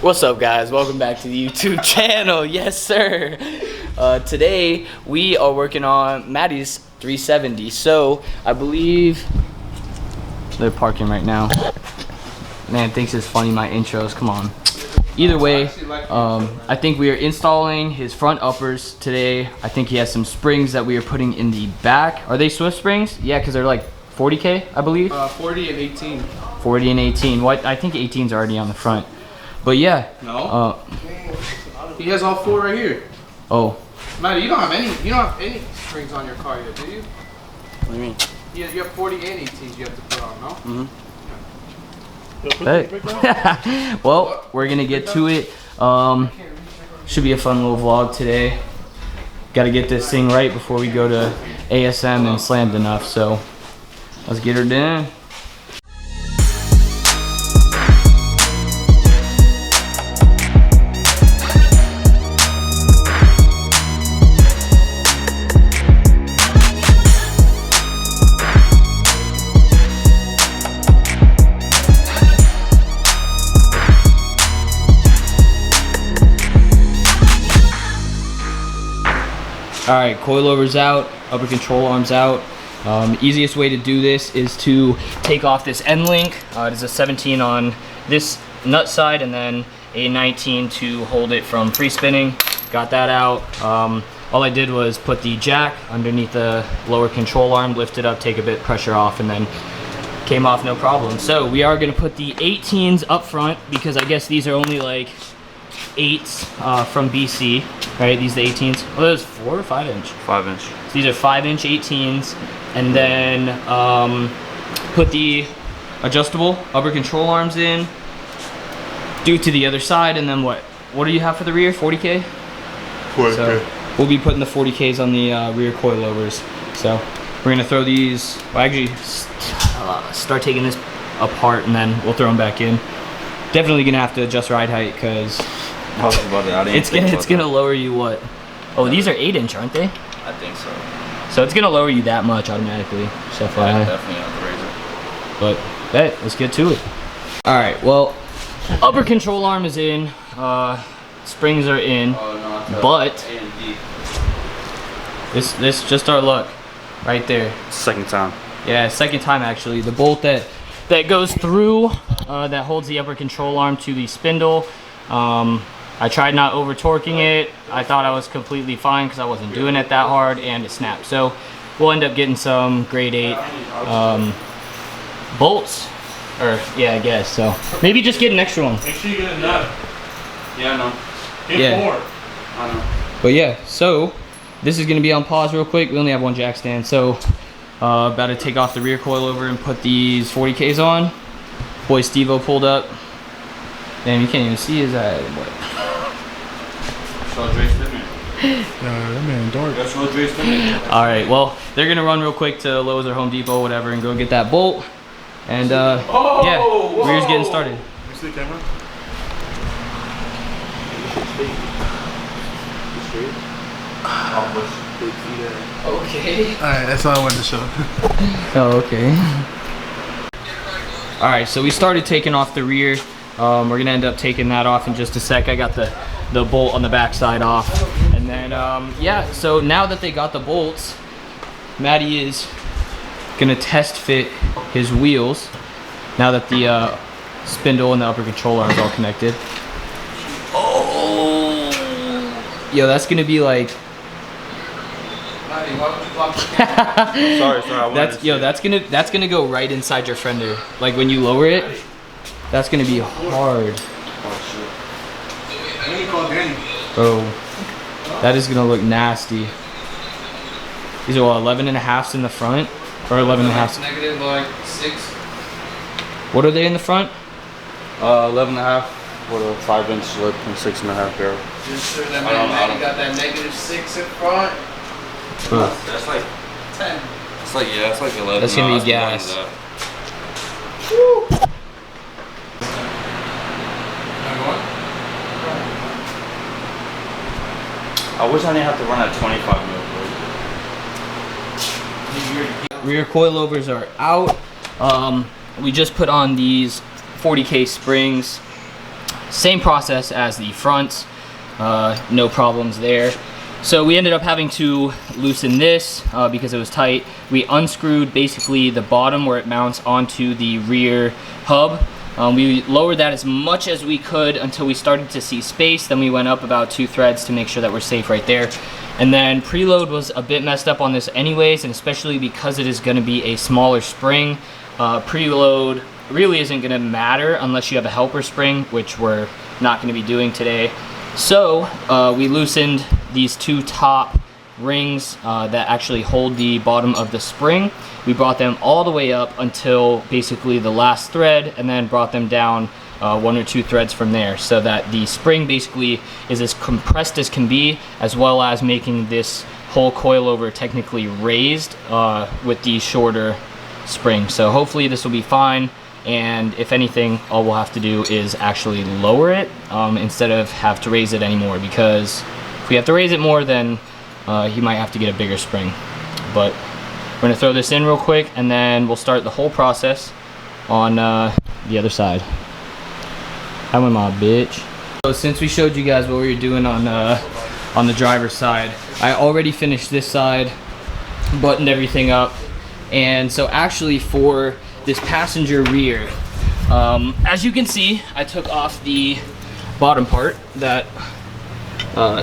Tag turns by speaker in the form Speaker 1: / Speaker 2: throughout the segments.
Speaker 1: What's up, guys? Welcome back to the YouTube channel. Yes, sir. Today we are working on Matty's 370. So I believe they're parking right now. Man thinks it's funny my intros. Come on. Either way, I think we are installing his front uppers today. I think he has some springs that we are putting in the back. Are they Swift springs? Yeah, because they're like 40K, I believe.
Speaker 2: 40 and 18.
Speaker 1: 40 and 18. What? I think 18's already on the front. But yeah.
Speaker 2: No. He has all four right here.
Speaker 1: Oh.
Speaker 2: Matty, you don't have any springs on your car yet, do you?
Speaker 1: What do you mean?
Speaker 2: You have 40 and 18s you have to put on, no?
Speaker 1: Hey. Well, we're gonna get to it. Should be a fun little vlog today. Got to get this thing right before we go to ASM and Slammed Enough. So let's get her done. All right, coilover's out, upper control arm's out. Easiest way to do this is to take off this end link. It is a 17 on this nut side and then a 19 to hold it from free spinning. Got that out. All I did was put the jack underneath the lower control arm, lift it up, take a bit pressure off, and then came off no problem. So we are gonna put the 18s up front because I guess these are only like 8s from BC, right? These are the 18s. Oh, those 4 or 5 inch?
Speaker 3: 5 inch.
Speaker 1: So these are 5-inch 18s, and then put the adjustable upper control arms in. Do it to the other side, and then what? What do you have for the rear? 40K.
Speaker 3: 40K.
Speaker 1: So we'll be putting the 40Ks on the rear coilovers. So we're gonna throw these. Well, actually, start taking this apart, and then we'll throw them back in. Definitely gonna have to adjust ride height because it's gonna lower you what? Oh, these are 8-inch, aren't they?
Speaker 3: I think so.
Speaker 1: So it's gonna lower you that much automatically. So
Speaker 3: Yeah, definitely have to raise it.
Speaker 1: But hey, let's get to it. All right. Well, upper control arm is in. Springs are in.
Speaker 3: Oh, no,
Speaker 1: but
Speaker 3: A and D.
Speaker 1: this just our luck, right there.
Speaker 3: Second time.
Speaker 1: Yeah, second time actually. The bolt that goes through that holds the upper control arm to the spindle. I tried not over torquing it. I thought I was completely fine because I wasn't doing it that hard, and it snapped. So we'll end up getting some grade 8 bolts, or yeah, I guess so. Maybe just get an extra one.
Speaker 4: Make sure you get a nut.
Speaker 3: Yeah, I know.
Speaker 4: Get 4.
Speaker 3: I know.
Speaker 1: But yeah, so this is gonna be on pause real quick. We only have one jack stand, so about to take off the rear coilover and put these 40Ks on. Boy Steve-O pulled up. Damn, you can't even see his eye.
Speaker 3: Show Dre spinning.
Speaker 4: That man dark.
Speaker 3: That's show Dre spinning.
Speaker 1: All right, well, they're gonna run real quick to Lowe's or Home Depot, whatever, and go get that bolt. And yeah, we're just getting started.
Speaker 4: You see the camera?
Speaker 1: Okay.
Speaker 4: Alright, that's all I wanted to show.
Speaker 1: Oh, okay. All right, so we started taking off the rear. We're gonna end up taking that off in just a sec. I got the bolt on the back side off. And then, yeah, so now that they got the bolts, Matty is gonna test fit his wheels now that the spindle and the upper control arm is all connected. Oh! Yo, that's gonna be like...
Speaker 3: Sorry.
Speaker 1: That's gonna go right inside your fender. Like when you lower it, that's gonna be hard. Bro, that is gonna look nasty. These are what, 11.5s in the front, or 11.5s?
Speaker 2: Negative like 6.
Speaker 1: What are they in the front?
Speaker 3: 11.5 with a 5-inch lip and 6.5 barrel.
Speaker 2: Just sure that man got that negative 6 in front.
Speaker 3: That's like
Speaker 2: 10.
Speaker 3: It's like, yeah, it's like 11.
Speaker 1: That's gonna be gas.
Speaker 3: I wish I didn't have to run at 25 mil.
Speaker 1: Rear coilovers are out. We just put on these 40K springs. Same process as the fronts, no problems there. So we ended up having to loosen this because it was tight. We unscrewed basically the bottom where it mounts onto the rear hub. We lowered that as much as we could until we started to see space. Then we went up about 2 threads to make sure that we're safe right there. And then preload was a bit messed up on this anyways, and especially because it is going to be a smaller spring, preload really isn't going to matter unless you have a helper spring, which we're not going to be doing today. So we loosened these 2 top rings that actually hold the bottom of the spring. We brought them all the way up until basically the last thread, and then brought them down 1 or 2 threads from there, so that the spring basically is as compressed as can be, as well as making this whole coilover technically raised with the shorter spring. So hopefully this will be fine, and if anything, all we'll have to do is actually lower it instead of have to raise it anymore, because if we have to raise it more, then you might have to get a bigger spring. But we're gonna throw this in real quick, and then we'll start the whole process on the other side. I went my bitch. So since we showed you guys what we were doing on the driver's side, I already finished this side, buttoned everything up, and so actually for this passenger rear, as you can see, I took off the bottom part that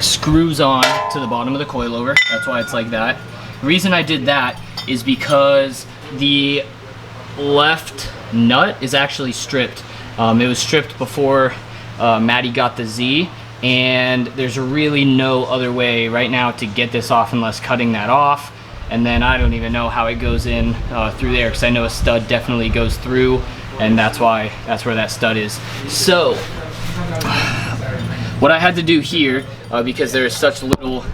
Speaker 1: screws on to the bottom of the coilover. That's why it's like that. The reason I did that is because the left nut is actually stripped. It was stripped before Matty got the Z, and there's really no other way right now to get this off unless cutting that off. And then I don't even know how it goes in through there, because I know a stud definitely goes through, and that's where that stud is. So what I had to do here, because there is such little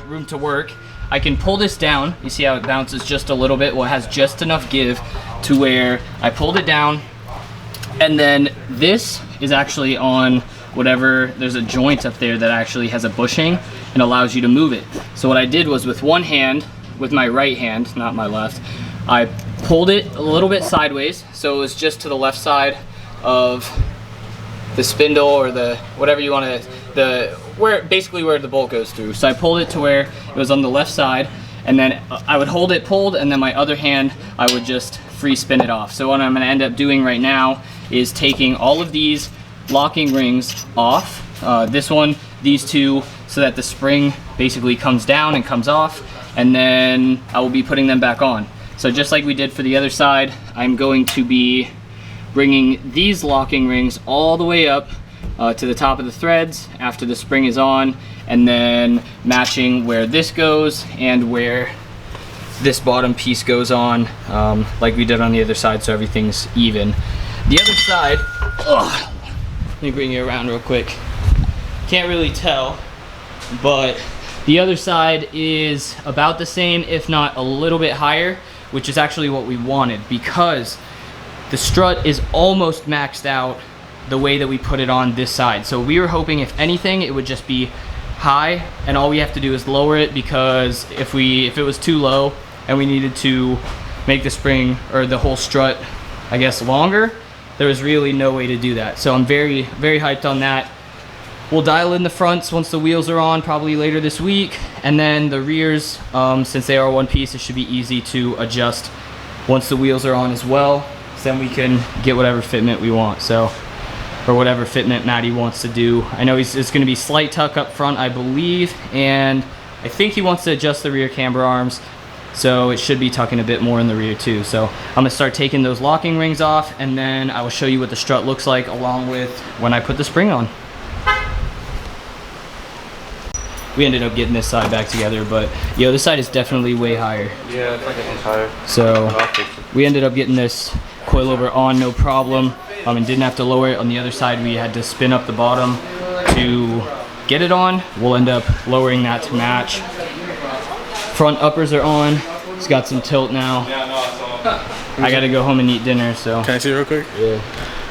Speaker 1: room to work, I can pull this down. You see how it bounces just a little bit? Well, it has just enough give to where I pulled it down, and then this is actually on whatever, there's a joint up there that actually has a bushing and allows you to move it. So what I did was with one hand, with my right hand, not my left, I pulled it a little bit sideways, so it was just to the left side of the spindle, or the whatever you want to, basically where the bolt goes through. So I pulled it to where it was on the left side, and then I would hold it pulled, and then my other hand I would just free spin it off. So what I'm going to end up doing right now is taking all of these locking rings off, this one, these 2, so that the spring basically comes down and comes off, and then I will be putting them back on. So just like we did for the other side, I'm going to be bringing these locking rings all the way up to the top of the threads after the spring is on, and then matching where this goes and where this bottom piece goes on, like we did on the other side, so everything's even. The other side, let me bring you around real quick. Can't really tell, but the other side is about the same, if not a little bit higher, which is actually what we wanted, because the strut is almost maxed out the way that we put it on this side. So we were hoping, if anything, it would just be high, and all we have to do is lower it, because if it was too low and we needed to make the spring, or the whole strut, I guess, longer, there was really no way to do that. So I'm very, very hyped on that. We'll dial in the fronts once the wheels are on, probably later this week, and then the rears, since they are one piece, it should be easy to adjust once the wheels are on as well. So then we can get whatever fitment we want, so, or whatever fitment Matty wants to do. I know it's going to be slight tuck up front, I believe, and I think he wants to adjust the rear camber arms, so it should be tucking a bit more in the rear too. So I'm going to start taking those locking rings off, and then I will show you what the strut looks like along with when I put the spring on. We ended up getting this side back together, but yo, this side is definitely way higher.
Speaker 3: Yeah, it's like an inch higher.
Speaker 1: So we ended up getting this coilover on no problem, and didn't have to lower it. On the other side, we had to spin up the bottom to get it on. We'll end up lowering that to match. Front uppers are on. It's got some tilt now. I gotta go home and eat dinner, so.
Speaker 4: Can I see it real quick?
Speaker 1: Yeah.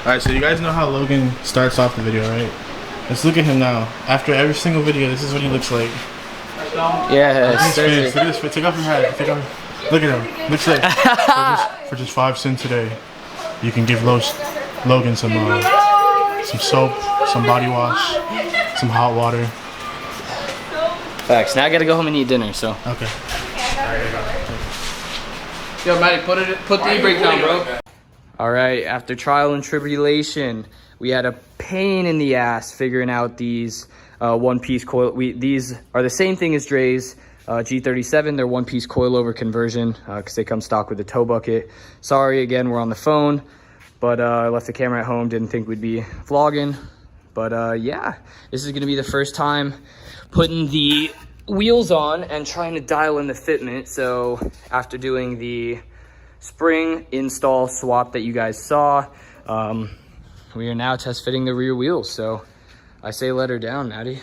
Speaker 4: Alright, so you guys know how Logan starts off the video, right? Let's look at him now. After every single video, this is what he looks like.
Speaker 1: Yeah,
Speaker 4: Look at this face. Take off your hat. Look at him. Looks like for just 5 cents today, you can give Los Logan some soap, some body wash, some hot water.
Speaker 1: Facts. Now I gotta go home and eat dinner, so.
Speaker 4: Okay.
Speaker 2: Yo, Matty, put the e-brake down, bro.
Speaker 1: All right, after trial and tribulation, we had a pain in the ass figuring out these one-piece coil. These are the same thing as Dre's G37. They're one-piece coilover conversion because they come stock with a tow bucket. Sorry, again, we're on the phone, but I left the camera at home. Didn't think we'd be vlogging, but yeah, this is gonna be the first time putting the wheels on and trying to dial in the fitment. So after doing the spring install swap that you guys saw, we are now test fitting the rear wheels. So I say let her down, Matty.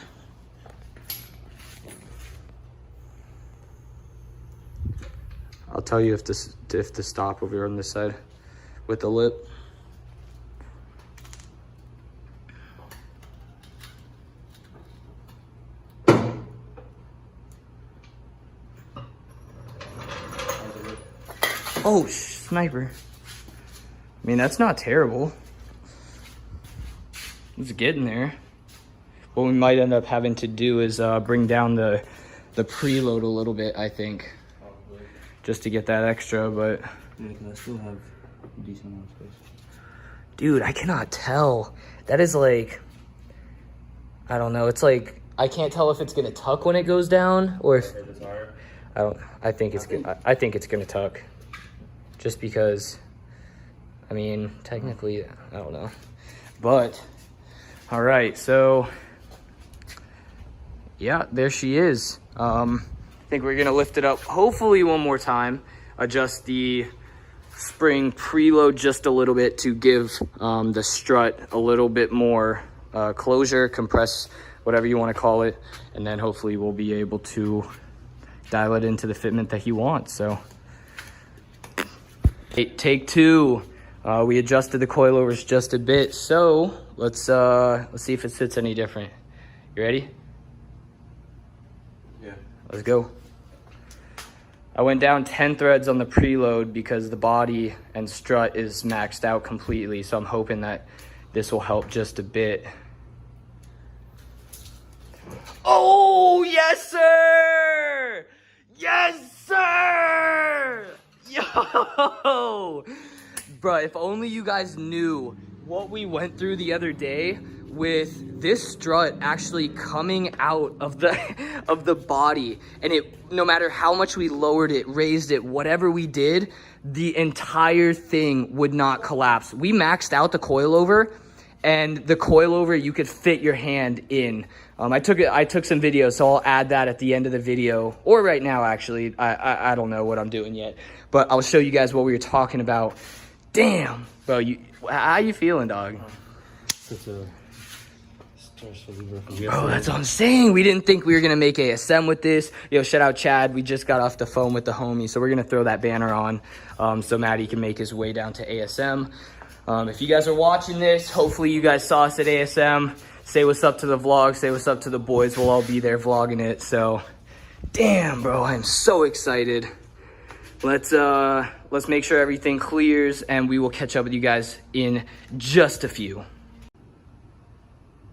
Speaker 1: I'll tell you if to stop over here on this side with the lip. Oh, sniper. I mean, that's not terrible. It's getting there. What we might end up having to do is bring down the preload a little bit, I think. Probably. Just to get that extra, but...
Speaker 3: Yeah, because I still have a decent amount of space.
Speaker 1: Dude, I cannot tell. That is like... I don't know. It's like... I can't tell if it's going to tuck when it goes down, or if... I think it's going to tuck. Just because, I mean, technically, I don't know. But, all right, so, yeah, there she is. I think we're going to lift it up, hopefully one more time, adjust the spring preload just a little bit to give the strut a little bit more closure, compress, whatever you want to call it. And then hopefully we'll be able to dial it into the fitment that he wants, so. Take two. We adjusted the coilovers just a bit, so let's see if it sits any different. You ready?
Speaker 3: Yeah.
Speaker 1: Let's go. I went down 10 threads on the preload because the body and strut is maxed out completely, so I'm hoping that this will help just a bit. Oh, yes, sir! Yes, sir! Yo! Bruh, if only you guys knew what we went through the other day with this strut actually coming out of the body, and it, no matter how much we lowered it, raised it, whatever we did, the entire thing would not collapse. We maxed out the coilover, and the coilover you could fit your hand in. I took some videos, so I'll add that at the end of the video, or right now actually. I don't know what I'm doing yet, but I'll show you guys what we were talking about. Damn, bro, how you feeling, dog? Bro, that's what I'm saying. We didn't think we were gonna make ASM with this. Yo, shout out Chad. We just got off the phone with the homie, so we're gonna throw that banner on so Matty can make his way down to ASM. If you guys are watching this, hopefully you guys saw us at ASM. Say what's up to the vlog, say what's up to the boys. We'll all be there vlogging it. So, damn, bro, I'm so excited. Let's make sure everything clears, and we will catch up with you guys in just a few.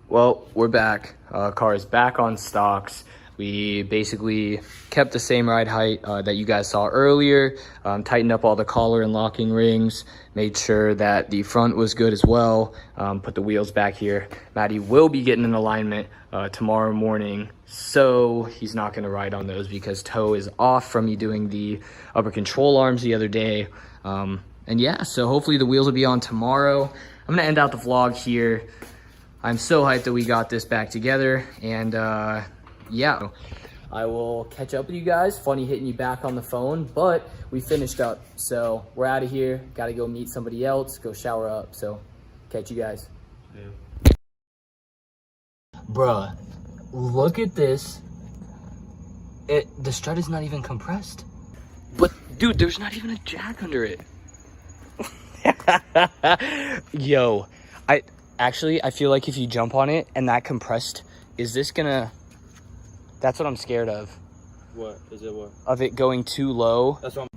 Speaker 1: Well, we're back. Car is back on stocks. We basically kept the same ride height that you guys saw earlier, tightened up all the collar and locking rings, made sure that the front was good as well, put the wheels back here. Matty will be getting an alignment tomorrow morning, so he's not going to ride on those because toe is off from me doing the upper control arms the other day. And yeah, so hopefully the wheels will be on tomorrow. I'm going to end out the vlog here. I'm so hyped that we got this back together, and yeah, I will catch up with you guys. Funny hitting you back on the phone, but we finished up, so we're out of here. Got to go meet somebody else, go shower up, so catch you guys. Yeah. Bruh, look at this. The strut is not even compressed. But dude, there's not even a jack under it. Yo, I feel like if you jump on it and that compressed, is this gonna... That's what I'm scared of.
Speaker 3: What? Is it what?
Speaker 1: Of it going too low.
Speaker 3: That's what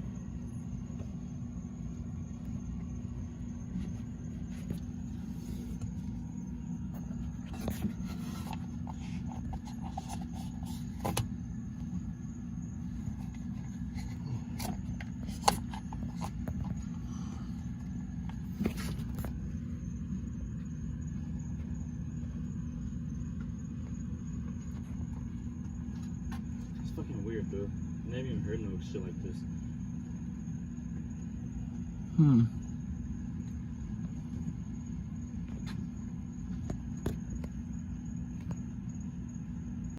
Speaker 3: fucking weird, bro. Never even heard no shit like this.
Speaker 1: Hmm.